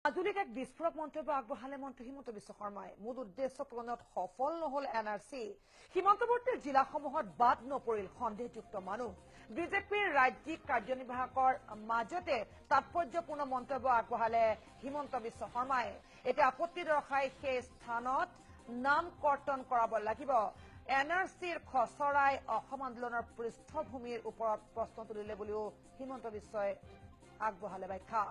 মাজুলীক এক বিস্ফোৰক মন্তব্য আগবঢ়ালে মন্ত্ৰী হিমন্ত বিশ্ব শৰ্মাই মুঠ উদ্দেশ্য পূৰণত সফল নহল এনআৰচি সীমান্তৱৰ্তী জিলাসমূহত বাদ নপৰিল সন্দেহযুক্ত মানুহ বিজেপিৰ ৰাজ্যিক কাৰ্যনিৰ্বাহকৰ মাজতে তাৎপৰ্যপূৰ্ণ মন্তব্য আগবঢ়ালে হিমন্ত বিশ্ব শৰ্মাই এতিয়া আপত্তি দৰ্শাই সেই স্থানত নাম কৰ্তন কৰাব লাগিব এনআৰচিৰ খচৰাই অসম আন্দোলনৰ পৃষ্ঠভূমিৰ ওপৰত প্ৰশ্ন তুলিলে বুলিও হিমন্ত বিশ্বই আগবঢ়ালে ব্যাখ্যা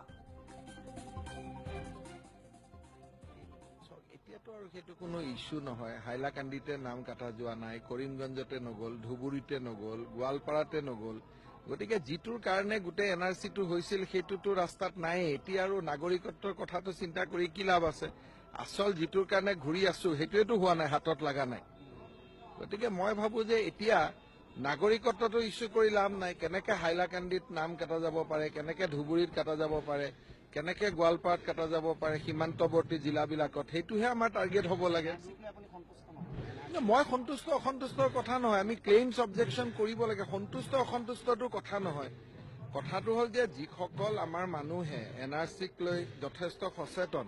এতিয়াতো আৰু সেইটো কোনো ইস্যু নহয় হাইলাকান্দিতে নাম কাটা যোৱা নাই কৰিমগঞ্জতে নগল ধুবুৰীতে নগল গোৱালপাৰাতে নগল গতিকে যিটোৰ কাৰণে গোটেই এনআৰচিটো হৈছিল সেইটোতো ৰাস্তাত নাই এতিয়া আৰু নাগৰিকত্বৰ কথাটো চিন্তা কৰি কি লাভ আছে আচল যিটোৰ কাৰণে ঘূৰি আছো সেইটোৱেতো হোৱা নাই হাতত লগা নাই গতিকে মই ভাবো যে এতিয়া নাগৰিকত্বটো ইস্যু কৰি লাভ নাই কেনেকে হাইলাকান্দিত নাম কাটা যাব পাৰে কেনেকে ধুবুৰীত কাটা যাব পাৰে কেনেকে গোৱালপাৰাত কাটা যাব পাৰে সীমান্তৱৰ্তী জিলাবিলাকত সেইটোহে আমাৰ টাৰ্গেট হ'ব লাগে মই সন্তুষ্ট অসন্তুষ্টৰ কথা নহয় আমি ক্লেইমছ অবজেকশ্যন কৰিব লাগে সন্তুষ্ট অসন্তুষ্টটোৰ কথা নহয় কথাটো হ'ল যে যিসকল আমাৰ মানুহে এনআৰচিক লৈ যথেষ্ট সচেতন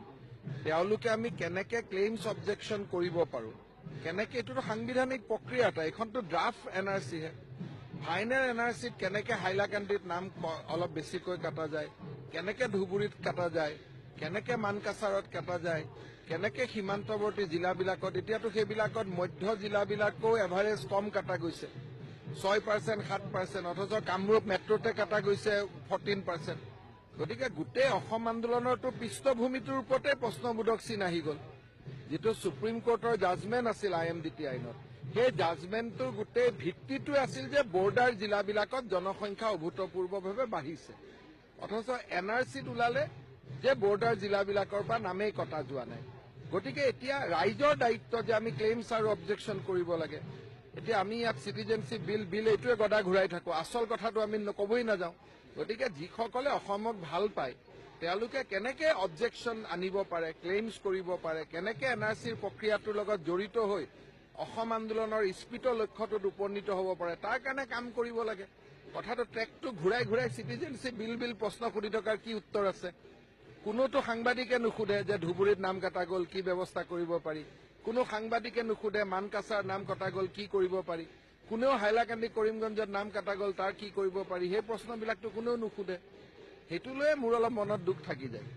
তেওঁলোকে আমি কেনেকে ক্লেইমছ অবজেকশ্যন কৰিব পাৰোঁ কেনেকে এইটোতো সাংবিধানিক প্ৰক্ৰিয়া এটা এইখনতো ড্ৰাফ্ট এনআৰচিহে ফাইনেল এনআৰচিত কেনেকে হাইলাকান্দিত নাম অলপ বেছিকৈ কাটা যায় কেনেকে ধুবুৰীত কাটা যায় কেনেকে মানকাছাৰত কাটা যায় কেনেকে সীমান্তৱৰ্তী জিলাবিলাকত এতিয়াতো সেইবিলাকত মধ্য জিলাবিলাকো এভাৰেজ কম কাটা গৈছে 6% 7% অথচ কামৰূপ মেট্ৰতে কাটা গৈছে 14% গতিকে গোটেই অসম আন্দোলনৰতো পৃষ্ঠভূমিটোৰ ওপৰতে প্ৰশ্নবোধক চিন আহি গ'ল যিটো সুপ্ৰিম কোৰ্টৰ জাজমেণ্ট আছিল IMDT আইনত সেই জাজমেণ্টটোৰ গোটেই ভিত্তিটোৱে আছিল যে বৰ্ডাৰ জিলাবিলাকত জনসংখ্যা অভূতপূৰ্বভাৱে বাঢ়িছে অথচ এনআৰচিত ওলালে যে বৰ্ডাৰ জিলাবিলাকৰ পৰা নামেই কটা যোৱা নাই গতিকে এতিয়া ৰাইজৰ দায়িত্ব যে আমি ক্লেইমছ আৰু অবজেকশ্যন কৰিব লাগে এতিয়া আমি ইয়াত চিটিজেনশ্বিপ বিল এইটোৱে গদা ঘূৰাই থাকোঁ আচল কথাটো আমি ক'বই নাযাওঁ গতিকে যিসকলে অসমক ভাল পায় তেওঁলোকে কেনেকে অবজেকশ্যন আনিব পাৰে ক্লেইমছ কৰিব পাৰে কেনেকে এনআৰচিৰ প্ৰক্ৰিয়াটোৰ লগত জড়িত হৈ অসম আন্দোলনৰ ইস্পিত লক্ষ্যটোত উপনীত হ'ব পাৰে তাৰ কাৰণে কাম কৰিব লাগে কথাটো ট্ৰেকটো ঘূৰাই ঘূৰাই চিটিজেনশ্বিপ বিল প্ৰশ্ন সুধি থকাৰ কি উত্তৰ আছে কোনোতো সাংবাদিকে নুসুধে যে ধুবুৰীত নাম কাটা গ'ল কি ব্যৱস্থা কৰিব পাৰি কোনো সাংবাদিকে নুসুধে মানকাছাৰ নাম কটা গ'ল কি কৰিব পাৰি কোনেও হাইলাকান্দি কৰিমগঞ্জত নাম কাটা গ'ল তাৰ কি কৰিব পাৰি সেই প্ৰশ্নবিলাকতো কোনেও নুসুধে সেইটো লৈয়ে মোৰ অলপ মনত দুখ থাকি যায়